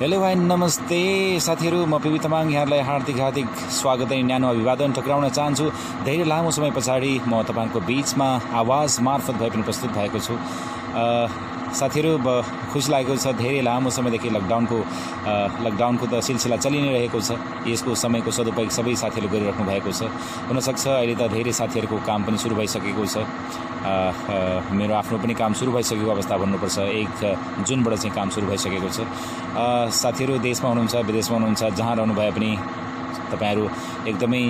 Hello भाइ नमस्ते साथीहरू, म पिबी तामाङ यहाँलाई हार्दिक स्वागत अनि न्यानो अभिवादन टक्राउन चाहन्छु। धेरै लामो समय पछाडि म तपाईहरुको बीचमा आवाज मार्फत भए पनि प्रस्तुत भएको छु। साथीहरू, खुसी लागेको छ। धेरै लामो समयदेखि लकडाउनको त सिलसिला चलि नै रहेको छ। यसको समयको सदुपयोग सबै साथीहरूले गरिराख्नु भएको छ। हुनसक्छ अहिले त धेरै साथीहरूको काम पनि सुरु भइसकेको छ। मेरो आफ्नो पनि काम सुरु भइसकेको अवस्था भन्नुपर्छ। 1 जुनबाट चाहिँ काम सुरु भइसकेको छ। साथीहरू देशमा हुनुहुन्छ, विदेशमा हुनुहुन्छ, जहाँ रहनु भए पनि तपाईहरु एकदमै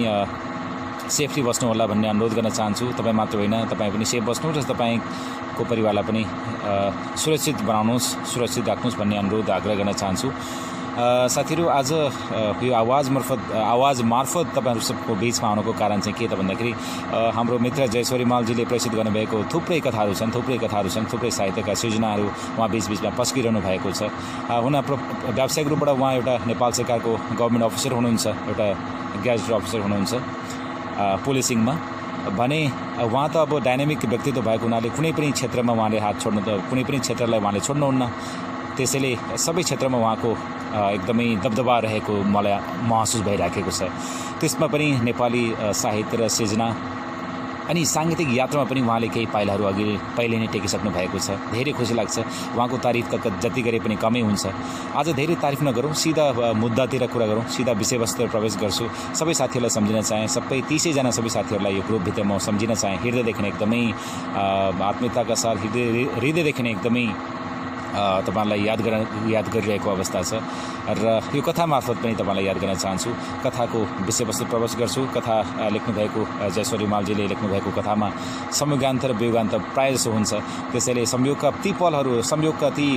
सेफली बस्नु होला भन्ने अनुरोध गर्न चाहन्छु। तपाईँ मात्र होइन, तपाईँ पनि सेफ बस्नुहोस् र तपाईँको परिवारलाई पनि सुरक्षित बनाउनुहोस्, सुरक्षित राख्नुहोस् भन्ने अनुरोध आग्रह गर्न चाहन्छु। साथीहरू, आज यो आवाज मार्फत तपाईहरु सबको बीचमा आउनुको कारण चाहिँ के त भन्दाखेरि हाम्रो मित्र जयश्वर रिमालजीले प्रेषित गर्नुभएको थुप्रै कथाहरू छन्, थुप्रै साहित्यका सृजनाहरू उहाँ बीचमा पस्किरहनु भएको छ। व्यावसायिक रूपबाट उहाँ एउटा नेपाल सरकारको गभर्नमेन्ट अफिसर हुनुहुन्छ, एउटा ग्याजेट अफिसर हुनुहुन्छ पुलिसिङमा भने। उहाँ त अब डाइनामिक व्यक्तित्व भएको हुनाले कुनै पनि क्षेत्रमा उहाँले हात छोड्नु त कुनै पनि क्षेत्रलाई उहाँले छोड्नुहुन्न। त्यसैले सबै क्षेत्रमा उहाँको एकदमै दबदबा रहेको मलाई महसुस भइराखेको छ। त्यसमा पनि नेपाली साहित्य र सृजना अनि साङ्गीतिक यात्रामा पनि उहाँले केही पाइलाहरू अघि पहिले नै टेकिसक्नु भएको छ। धेरै खुसी लाग्छ। उहाँको तारिफ त जति गरे पनि कमै हुन्छ। आज धेरै तारिफ नगरौँ, सिधा मुद्दातिर कुरा गरौँ, सिधा विषयवस्तुतिर प्रवेश गर्छु। सबै साथीहरूलाई सम्झिन चाहेँ, सबै 30 जना सबै साथीहरूलाई यो ग्रुपभित्र म सम्झिन चाहेँ। हृदयदेखि एकदमै आत्मीयताका साथ हृदयदेखि एकदमै तपाईहरुलाई याद गरिरहेको अवस्था छ र यो कथा मार्फत पनि तपाईहरुलाई याद गर्न चाहन्छु। कथाको विषयवस्तु प्रवेश गर्छु। कथा लेख्नुभएको जयश्वर रिमालजीले लेख्नुभएको कथामा संयोगान्त र वियोगान्त प्रायः जसो हुन्छ। त्यसैले संयोगका ती पलहरू, संयोगका ती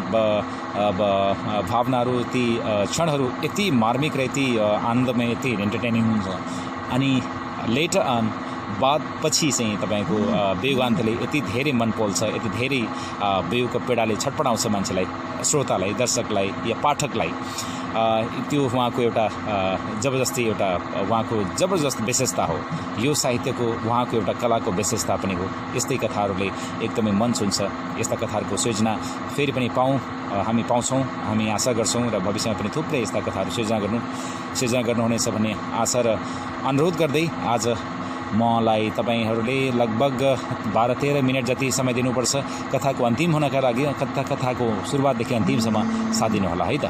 भावनाहरू, ती क्षणहरू यति मार्मिक र यति आनन्दमय, यति इन्टरटेनिङ हुन्छ। अनि लेटर अन पछि चाहिँ तपाईँको वियोगान्तले यति धेरै मन पोल्छ, यति धेरै वियोगको पीडाले छटपटाउँछ मान्छेलाई, श्रोतालाई, दर्शकलाई या पाठकलाई। त्यो उहाँको एउटा जबरजस्त विशेषता हो। यो साहित्यको उहाँको एउटा कलाको विशेषता पनि हो। यस्तै कथाहरूले एकदमै मन छुन्छ। यस्ता कथाहरूको सृजना फेरि पनि हामी पाउँछौँ, हामी आशा गर्छौँ र भविष्यमा पनि थुप्रै यस्ता कथाहरू सृजना गर्नुहुनेछ भन्ने आशा र अनुरोध गर्दै आज मलाई तपाईहरूले लगभग 12-13 मिनट जति समय दिनुपर्छ कथाको अन्तिम हुनका लागि। कथाको सुरुवातदेखि अन्तिमसम्म साथ दिनु होला है त।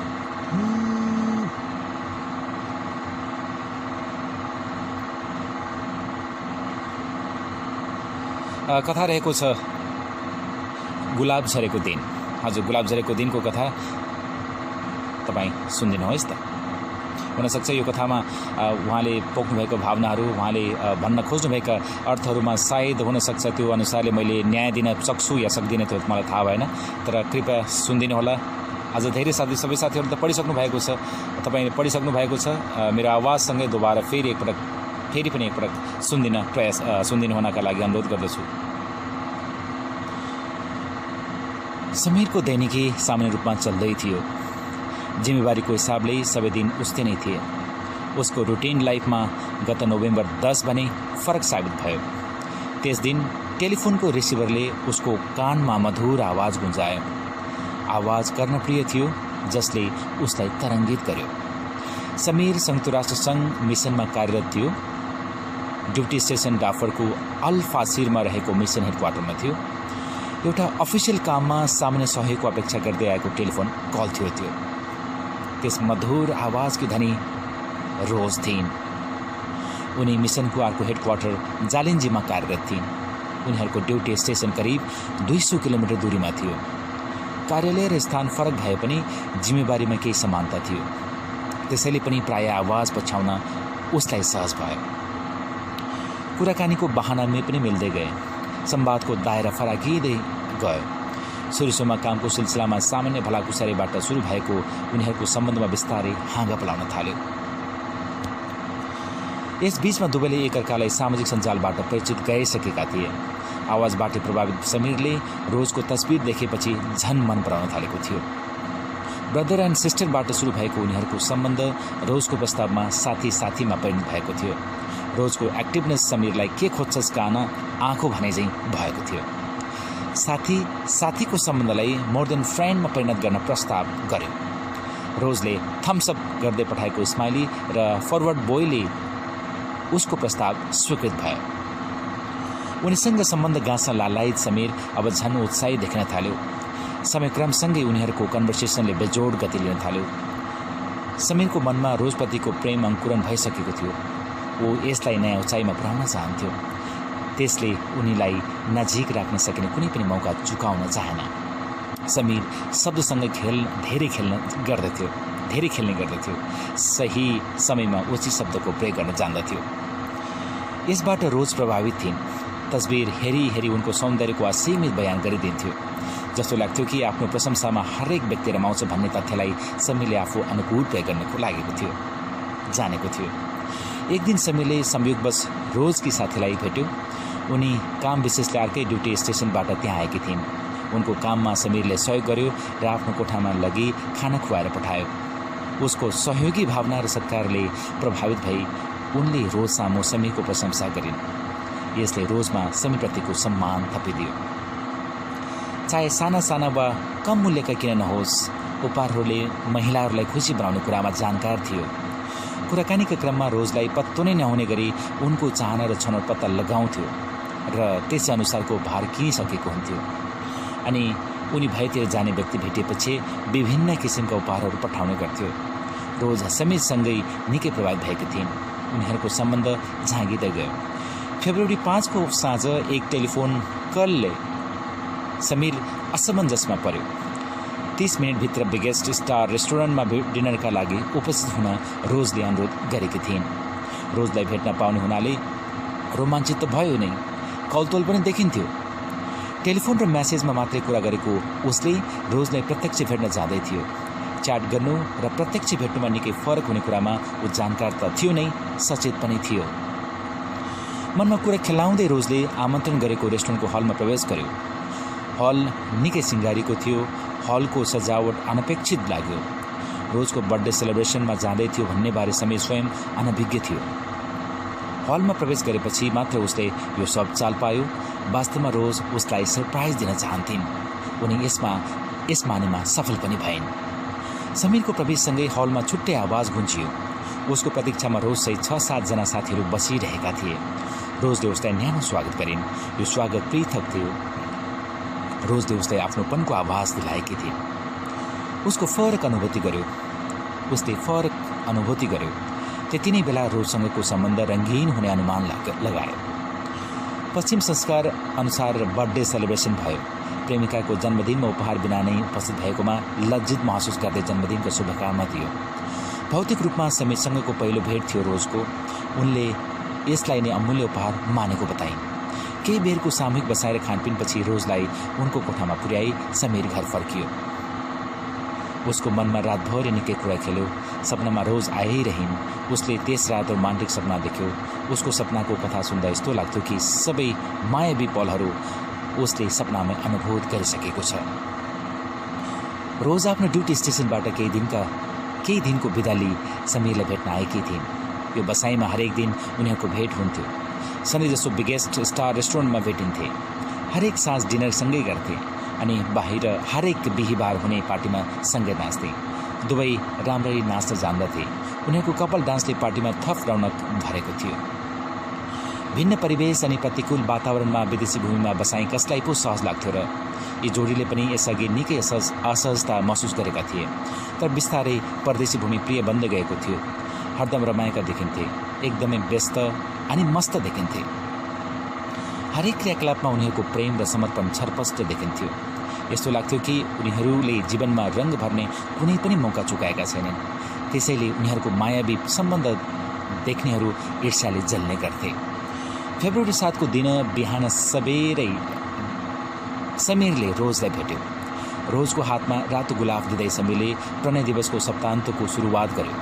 कथा रहेको छ गुलाब झरेको दिन। हजुर, गुलाब झरेको दिनको कथा तपाईँ सुनिदिनुहोस् त। हुनसक्छ यो कथामा उहाँले पोख्नुभएको भावनाहरू, उहाँले भन्न खोज्नुभएका अर्थहरूमा सायद हुनसक्छ त्यो अनुसारले मैले न्याय दिन सक्छु या सक्दिनँ त्यो मलाई थाहा भएन, तर कृपया सुनिदिनु होला। आज धेरै सबै साथीहरू त पढिसक्नु भएको छ, तपाईँले पढिसक्नु भएको छ। मेरो आवाजसँगै दोबारा फेरि पनि एकपटक सुनिदिनु हुनका लागि अनुरोध गर्दछु। समीरको दैनिकी सामान्य रूपमा चल्दै थियो। जिम्मेवारीको हिसाबले सबै दिन उस्तै नै थिए। उसको रुटिन लाइफमा गत नोभेम्बर 10 भने फरक साबित भयो। त्यस दिन टेलिफोनको रिसिभरले उसको कानमा मधुर आवाज गुन्जायो। आवाज कर्णप्रिय थियो, जसले उसलाई तरङ्गित गर्यो। समीर संयुक्त राष्ट्र सङ्घ मिसनमा कार्यरत थियो। ड्युटी स्टेसन डाफरको अल फासिरमा रहेको मिसन हेडक्वार्टरमा थियो। एउटा अफिसियल काममा सामान्य सहयोगको अपेक्षा गर्दै आएको टेलिफोन कल थियो। त्यस मधुर आवाजकी धनी रोज थिइन्। उनी मिसनको अर्को हेडक्वार्टर जालिन्जीमा कार्यरत थिइन्। उनीहरूको ड्युटी स्टेसन करिब 200 किलोमिटर दूरीमा थियो। कार्यालय र स्थान फरक भए पनि जिम्मेवारीमा केही समानता थियो। त्यसैले पनि प्राय आवाज पछ्याउन उसलाई सहज भयो। कुराकानीको बहानामा पनि मिल्दै गए। संवादको दायरा फराकिँदै गयो। सुरुमा कामको सिलसिलामा सामान्य भलाकुसारीबाट सुरु भएको उनीहरूको सम्बन्धमा बिस्तारै हाँगा पलाउन थाल्यो। यस बीचमा दुवैले एकअर्कालाई सामाजिक सञ्जालबाट परिचित गराइसकेका थिए। आवाजबाट प्रभावित समीरले रोजको तस्बिर देखेपछि झन मन पराउन थालेको थियो। ब्रदर एन्ड सिस्टरबाट सुरु भएको उनीहरूको सम्बन्ध रोजको प्रस्तावमा साथीमा परिणत भएको थियो। रोजको एक्टिभनेस समीरलाई के खोज्छस् कहन आँखो भने चाहिँ भएको थियो। साथीको सम्बन्धलाई मोर देन फ्रेन्डमा परिणत गर्न प्रस्ताव गर्यो। रोजले थम्सअप गर्दै पठाएको स्माइली र फरवर्ड बोयले उसको प्रस्ताव स्वीकृत भयो। उनीसँग सम्बन्ध गाँच्न लालायत समीर अब झन् उत्साही देखिन थाल्यो। समयक्रमसँगै उनीहरूको कन्भर्सेसनले बेजोड गति लिन थाल्यो। समीरको मनमा रोजप्रतिको प्रेम अङ्कुरण भइसकेको थियो। ऊ यसलाई नयाँ उचाइमा पुर्याउन चाहन्थ्यो। त्यसले उनीलाई नजिक राख्न सकिने कुनै पनि मौका चुकाउन चाहेन। समीर शब्दसँग धेरै खेल्ने गर्दथ्यो। सही समयमा उचित शब्दको प्रयोग गर्न जान्दथ्यो। यसबाट रोज प्रभावित थिइन्। तस्बिर हेरी उनको सौन्दर्यको असीमित बयान गरिदिन्थ्यो। जस्तो लाग्थ्यो कि आफ्नो प्रशंसामा हरेक व्यक्ति रमाउँछ भन्ने तथ्यलाई समीरले आफू अनुकूल प्रयोग गर्न जानेको थियो। एक दिन समीरले संयोगवश रोजकी साथीलाई भेट्यो। उनी काम विशेषले अर्कै ड्युटी स्टेसनबाट त्यहाँ आएकी थिइन्। उनको काममा समीरले सहयोग गर्यो र आफ्नो कोठामा लगी खाना खुवाएर पठायो। उसको सहयोगी भावना र सत्कारले प्रभावित भई उनले रोज सामु समीरको प्रशंसा गरिन्। यसले रोजमा समीरप्रतिको सम्मान थपिदियो। चाहे साना वा कम मूल्यका किन नहोस्, उपहारहरूले महिलाहरूलाई खुसी बनाउने कुरामा जानकार थियो। कुराकानीका क्रममा रोजलाई पत्तो नै नहुने गरी उनको चाहना र छनौट पत्ता लगाउँथ्यो र त्यसै अनुसारको उपहार किनिसकेको हुन्थ्यो। अनि उनी भएतिर जाने व्यक्ति भेटिएपछि विभिन्न किसिमका उपहारहरू पठाउने गर्थ्यो। रोज समीरसँगै निकै प्रभावित भएकी थिइन्। उनीहरूको सम्बन्ध झाँगिँदै गयो। फेब्रुअरी 5 को साँझ एक टेलिफोन कलले समीर असमञ्जसमा पर्यो। 30 मिनटभित्र बिगेस्ट स्टार रेस्टुरेन्टमा डिनरका लागि उपस्थित हुन रोजले अनुरोध गरेकी थिइन्। रोजलाई भेट्न पाउने हुनाले रोमाञ्चित त भयो नै, कौतूहल पनि देखिन्थ्यो। टेलिफोन र म्यासेजमा मात्रै कुरा गरेको उसले रोजलाई प्रत्यक्ष भेट्न जाँदै थियो। च्याट गर्नु र प्रत्यक्ष भेट्नुमा निकै फरक हुने कुरामा ऊ जानकार त थियो नै, सचेत पनि थियो। मनमा कुरा खेलाउँदै रोजले आमन्त्रण गरेको रेस्टुरेन्टको हलमा प्रवेश गर्यो। हल निकै सिँगारिएको थियो। हलको सजावट अनपेक्षित लाग्यो। रोजको बर्थडे सेलिब्रेसनमा जाँदै थियो भन्ने बारे समीर स्वयं अनभिज्ञ थियो। हलमा प्रवेश गरेपछि मात्र उसले यो सब चाल पायो। वास्तवमा रोज उसलाई सरप्राइज दिन चाहन्थिन्। उनी यस मानेमा सफल पनि भइन्। समीरको प्रवेशसँगै हलमा छुट्टै आवाज गुन्जियो। उसको प्रतीक्षामा रोजसहित 6-7 जना साथीहरू बसिरहेका थिए। रोजले उसलाई न्यानो स्वागत गरिन्। यो स्वागत पृथक थियो। रोजले उसलाई आफ्नोपनको आवाज दिलाएकी थिए। उसले फरक अनुभूति गर्यो। त्यति नै बेला रोजसँगको सम्बन्ध रङ्गीन हुने अनुमान लगायो। पश्चिम संस्कार अनुसार बर्थडे सेलिब्रेसन भयो। प्रेमिकाको जन्मदिनमा उपहार बिना नै उपस्थित भएकोमा लज्जित महसुस गर्दै जन्मदिनको शुभकामना दियो। भौतिक रूपमा समीरसँगको पहिलो भेट थियो रोजको। उनले यसलाई नै अमूल्य उपहार मानेको बताइन्। केही बेरको सामूहिक बसाएर खानपिनपछि रोजलाई उनको कोठामा पुर्याई समीर घर फर्कियो। उसको मनमा रातभरि निकै कुरा खेल्यो। सपनामा रोज आइरहन्। उसले त्यस रात रोमान्टिक सपना देख्यो। उसको सपनाको कथा सुन्दा यस्तो लाग्थ्यो कि सबै मायावी पलहरू उसले सपनामा अनुभूत गरिसकेको छ। रोज आफ्नो ड्युटी स्टेसनबाट केही दिनको बिदा लिई समीरलाई भेट्न आएकी थिइन्। यो बसाइमा हरेक दिन उनीहरूको भेट हुन्थ्यो। सधैँ जसो बिगेस्ट स्टार रेस्टुरेन्टमा भेटिन्थे। हरेक साँझ डिनर सँगै गर्थे अनि बाहिर हरेक बिहिबार हुने पार्टीमा सँगै नाच्थे। दुवै राम्ररी नाच्न जान्दथे। उनीहरूको कपल डान्सले पार्टीमा थप रौनक भरेको थियो। भिन्न परिवेश अनि प्रतिकूल वातावरणमा विदेशी भूमिमा बसाई कसलाई पो सहज लाग्थ्यो र यी जोडीले पनि यसअघि निकै असहजता महसुस गरेका थिए। तर बिस्तारै परदेशी भूमि प्रिय बन्दै गएको थियो। हरदम रमाएका देखिन्थे। एकदमै व्यस्त अनि मस्त देखिन्थे। हरेक क्रियाकलापमा उनीहरूको प्रेम र समर्पण छरपष्ट देखिन्थ्यो। यस्तो लाग्थ्यो कि उनीहरूले जीवनमा रङ भर्ने कुनै पनि मौका चुकाएका छैनन्। त्यसैले उनीहरूको मायावी सम्बन्ध देख्नेहरू ईर्ष्याले जल्ने गर्थे। फेब्रुअरी 7 को दिन बिहान सबेरै समीरले रोजलाई भेट्यो। रोजको हातमा रातो गुलाब दिँदै समीरले प्रणय दिवसको सप्तान्तको सुरुवात गर्यो।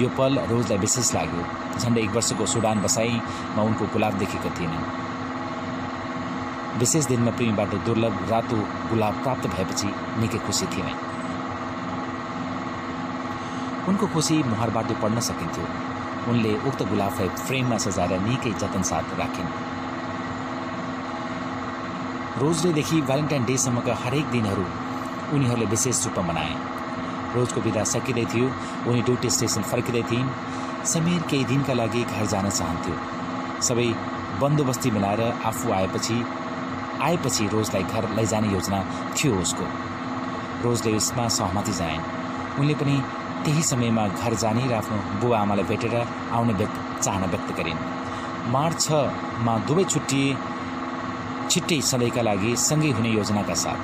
यो पल रोजलाई विशेष लाग्यो। झन्डै 1 वर्षको सुडान बसाइमा उनको गुलाब देखेको थिएन। विशेष दिनमा प्रेमीबाट दुर्लभ रातो गुलाब प्राप्त भएपछि निकै खुसी थिए। उनको खुसी मुहारबाट पढ्न सकिन्थ्यो। उनले उक्त गुलाबलाई फ्रेममा सजाएर निकै जतनसाथ राखिन्। रोजडेदेखि भ्यालेन्टाइन डेसम्मका हरेक दिनहरू उनीहरूले विशेष रूपमा मनाए। रोजको बिदा सकिँदै थियो। उनी ड्युटी स्टेसन फर्किँदै थिइन्। समीर केही दिनका लागि घर जान चाहन्थ्यो। सबै बन्दोबस्ती मिलाएर आफू आएपछि रोजलाई घर लैजाने योजना थियो उसको। रोजले यसमा सहमति जनाइन्। उनले पनि त्यही समयमा घर जाने र आफ्नो बुबा आमालाई भेटेर आउने चाहना व्यक्त गरिन्। मार्च 6 मा दुवै छिट्टै सधैँका लागि सँगै हुने योजनाका साथ।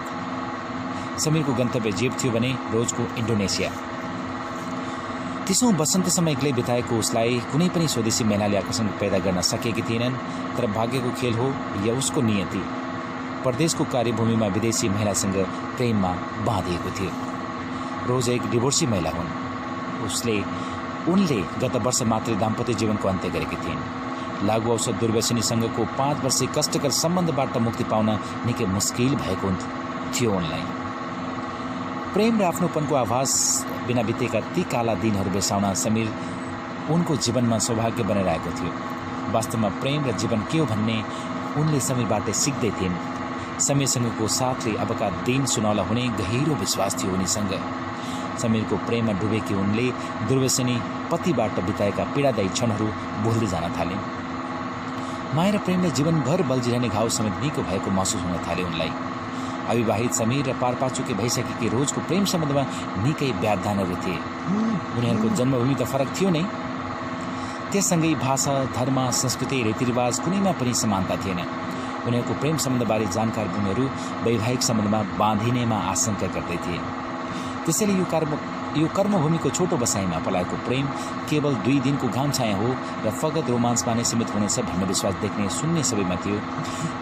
समीरको गन्तव्य जीप थियो भने रोजको इन्डोनेसिया। त्यसौं वसन्तसम्म एक्लै बिताएको उसलाई कुनै पनि स्वदेशी महिलाले आकर्षण पैदा गर्न सकेकी थिएनन्। तर भाग्यको खेल हो या उसको नियति, परदेशको कार्यभूमिमा विदेशी महिलासँग प्रेममा बाँधिएको थियो। रोज एक डिभोर्सी महिला हुन्। उनले गत वर्ष मात्रै दाम्पत्य जीवनको अन्त्य गरेकी थिइन्। लागु औषध दुर्व्यसनीसँगको 5 वर्षीय कष्टकर सम्बन्धबाट मुक्ति पाउन निकै मुस्किल भएको थियो उनलाई। प्रेम र आफ्नोपनको आभास बिना बितेका ती काला दिनहरू बिर्साउन समीर उनको जीवनमा सौभाग्य बनाइरहेको थियो। वास्तवमा प्रेम र जीवन के हो भन्ने उनले समीरबाट सिक्दै थिइन्। समीरसँगको साथले अबका दिन सुनौला हुने गहिरो विश्वास थियो उनीसँग। समीरको प्रेममा डुबेकी उनले दुर्व्यसनी पतिबाट बिताएका पीडादायी क्षणहरू भुल्दै जान थालिन्। माया र प्रेमले जीवनभर बल्झिरहने घाउ समेत निको भएको महसुस हुन थाल्यो उनलाई। अविवाहित समीर र पारपाचुके भइसकेकी रोजको प्रेम सम्बन्धमा निकै व्यवधानहरू थिए। उनीहरूको जन्मभूमि त फरक थियो नै, त्यससँगै भाषा, धर्म, संस्कृति, रीतिरिवाज कुनैमा पनि समानता थिएन। उनीहरूको प्रेम सम्बन्धबारे जानकार उनीहरू वैवाहिक सम्बन्धमा बाँधिनेमा आशंका गर्दै थिए। त्यसैले यो कर्मभूमिको छोटो बसाइमा पलाएको प्रेम केवल 2 दिनको घाम छाया हो र फगत रोमान्समा नै सीमित हुनेछ भन्ने विश्वास देख्ने सुन्ने सबैमा थियो।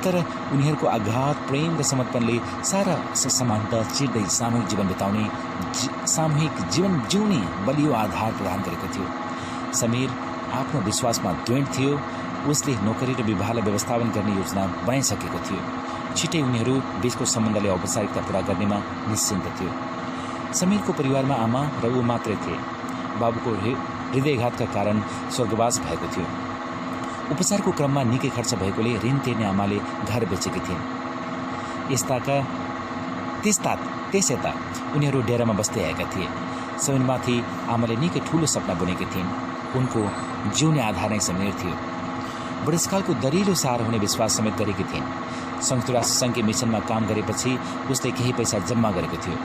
तर उनीहरूको अगाध प्रेम र समर्पणले सारा समानता चिर्दै सामूहिक जीवन जिउने बलियो आधार प्रदान गरेको थियो। समीर आफ्नो विश्वासमा दृढ थियो। उसले नोकरी र विवाहलाई व्यवस्थापन गर्ने योजना बनाइसकेको थियो। छिट्टै उनीहरू बीचको सम्बन्धले औपचारिकता पूरा गर्नेमा निश्चिन्त थियो। समीरको परिवारमा आमा र ऊ मात्रै थिए। बाबुको हृदयघातका कारण स्वर्गवास भएको थियो। उपचारको क्रममा निकै खर्च भएकोले ऋण तिर्ने आमाले घर बेचेकी थिइन्। त्यस यता उनीहरू डेरामा बस्दै आएका थिए। समीरमाथि आमाले निकै ठुलो सपना बुनेकी थिइन्। उनको जिउने आधार नै समीर थियो। बुढेसकालको दरिलो सहारा हुने विश्वास समेत गरेकी थिइन्। संयुक्त राष्ट्र सङ्घीय मिसनमा काम गरेपछि उसले केही पैसा जम्मा गरेको थियो।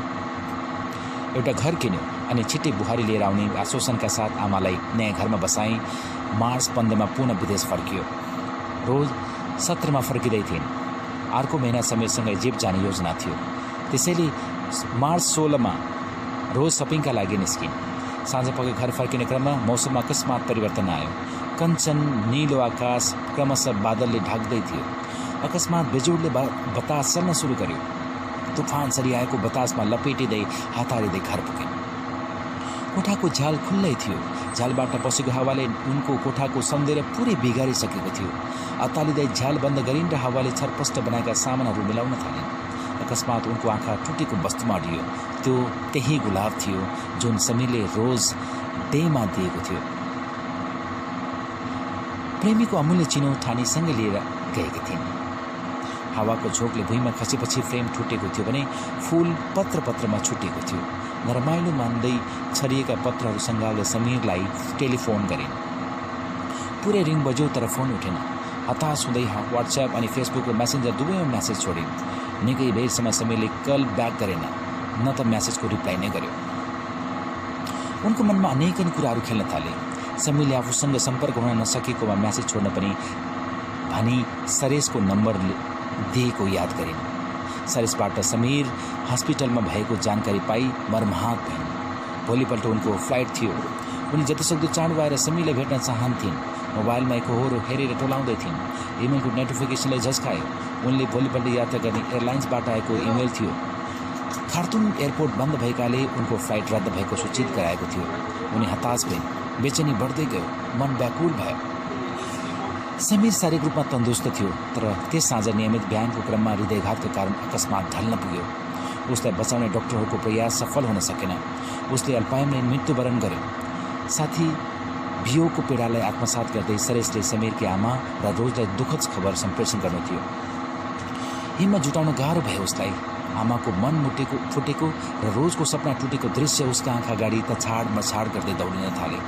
एउटा घर किन्यो अनि छिट्टै बुहारी लिएर आउने आश्वासनका साथ आमालाई नयाँ घरमा बसाई मार्च 15 पुनः विदेश फर्कियो। रोज 17 फर्किँदै थिइन्। अर्को महिना समीरसँग इजिप्ट जाने योजना थियो। त्यसैले मार्च 16 रोज सपिङका लागि निस्किन्। साँझपख घर फर्किने क्रममा मौसममा अकस्मात परिवर्तन आयो। कञ्चन नीलो आकाश क्रमशः बादलले ढाक्दै थियो। अकस्मात बिजुलीले बतास चल्न सुरु गर्यो। तुफान सरी आएको बतासमा लपेटिँदै हतारिँदै घर पुगिन्। कोठाको झ्याल खुल्लै थियो। झ्यालबाट पसेको हावाले उनको कोठाको सौन्दर्य पुरै बिगारिसकेको थियो। अत्तालिँदै झ्याल बन्द गरिन् र हावाले छरपष्ट बनाएका सामानहरू मिलाउन थालिन्। अकस्मात उनको आँखा टुटेको वस्तुमा अडियो। त्यो त्यही गुलाब थियो जुन समीरले रोज डेमा दिएको थियो। प्रेमीको अमूल्य चिनो ठानीसँगै लिएर गएकी थिइन्। हावाको झोकले भुइँमा खसेपछि फ्रेम टुटेको थियो भने फूल पत्रमा छुटेको थियो। नरमाइलो मान्दै छरिएका पत्रहरू सँगाल्दै समीरलाई टेलिफोन गरिन्। पुरै रिङ बज्यो तर फोन उठेन। हताश हुँदै व्हाट्सएप अनि फेसबुक र मेसेन्जर दुवैमा म्यासेज छोडिन्। निकै बेरसम्म समीरले कल ब्याक गरेन, न त म्यासेजको रिप्लाई नै गर्यो। उनको मनमा अनेकन कुराहरू खेल्न थाले। समीरले आफूसँग सम्पर्क हुन नसकेकोमा म्यासेज छोड्न पनि भनी सरेशको नम्बर दिएको याद गरिन्। सरेशबाट समीर हस्पिटलमा भएको जानकारी पाई मर्माहत भइन्। भोलिपल्ट उनको फ्लाइट थियो। उनी जतिसक्दो चाँडो आएर समीरलाई भेट्न चाहन्थिन्। मोबाइलमा एकहोरो हेरेर टोलाउँदै थिइन्। इमेलको नोटिफिकेसनलाई झस्कायो। उनले भोलिपल्ट यात्रा गर्ने एयरलाइन्सबाट आएको इमेल थियो। खार्तुम एयरपोर्ट बन्द भएकाले उनको फ्लाइट रद्द भएको सूचित गराएको थियो। उनी हताश भइन्। बेचैनी बढ्दै गयो। मन व्याकुल भयो। समीर शारीरिक रूपमा तन्दुरुस्त थियो, तर त्यस साँझ नियमित व्यायामको क्रममा हृदयघातका कारण अकस्मात ढल्न पुग्यो। उसलाई बचाउने डाक्टरहरूको प्रयास सफल हुन सकेन। उसले अल्पायुमै मृत्युवरण गर्यो। साथी वियोगको पीडालाई आत्मसात गर्दै सरेशले समीरकी आमा र रोजलाई दुःखद खबर सम्प्रेषण गर्नु थियो। हिम्मत जुटाउन गाह्रो भयो उसलाई। आमाको मन फुटेको र रोजको सपना टुटेको दृश्य उसका आँखा अगाडि तछाड मछाड गर्दै दौडिन थाले।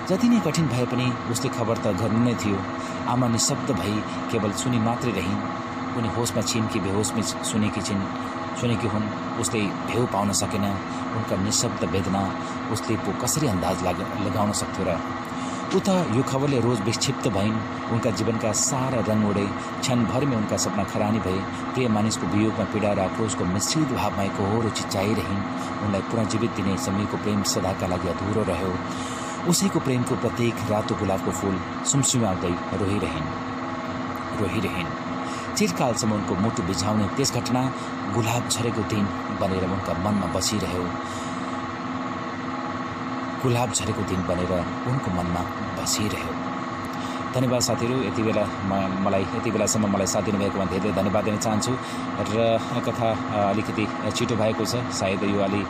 जति नै कठिन भए पनि उसले खबर त गर्नु नै थियो। आमा निशब्द भई केवल सुनि मात्रै रहिन्। उनी होसमा छिन् कि बेहोसमा सुनेकी हुन्, उसले भेउ पाउन सकेन। उनका निशब्द वेदना उसले पो कसरी अन्दाज लगाउन सक्थ्यो र? उता यो खबरले रोज विक्षिप्त भइन्। उनका जीवनका सारा रङ उडे। क्षणभरमै उनका सपना खरानी भए। प्रिय मानिसको वियोगमा पीडा र आक्रोशको मिश्रित भावमा एकहोरो चिच्याइरहिन्। उनलाई पुनर्जीवित दिने समयको प्रेम सदाका लागि अधुरो रह्यो। उसैको प्रेमको प्रत्येक रातो गुलाबको फूल सुमसुमाउँदै रोहिरहिन्। चिरकालसम्म उनको मुटु बिझाउने त्यस घटना गुलाब झरेको दिन बनेर उनका मनमा बसिरह्यो। गुलाब झरेको दिन बनेर उनको मनमा बसिरह्यो। धन्यवाद साथीहरू, यति बेलासम्म मलाई साथ दिनुभएकोमा धेरै धेरै धन्यवाद दिन चाहन्छु। र कथा अलिकति छिटो भएको छ, सायद यो अलि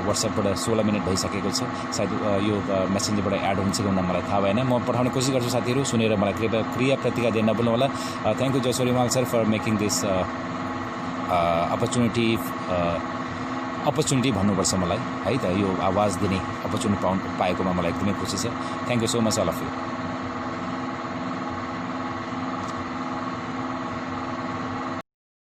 व्हाट्सएपबाट 16 मिनट भइसकेको छ। सायद यो मेसेन्जरबाट एड हुन्छ कि हुन मलाई थाहा भएन। म पठाउने कोसिस गर्छु साथीहरू, सुनेर मलाई क्रिया प्रतिक्रिया दिन नभुल्नु होला। थ्याङ्क यू जसोरी माल sir for making this opportunity भन्नुपर्छ मलाई है त। यो आवाज दिने अपर्च्युनिटी पाएकोमा मलाई एकदमै खुसी छ। Thank you so much all of you.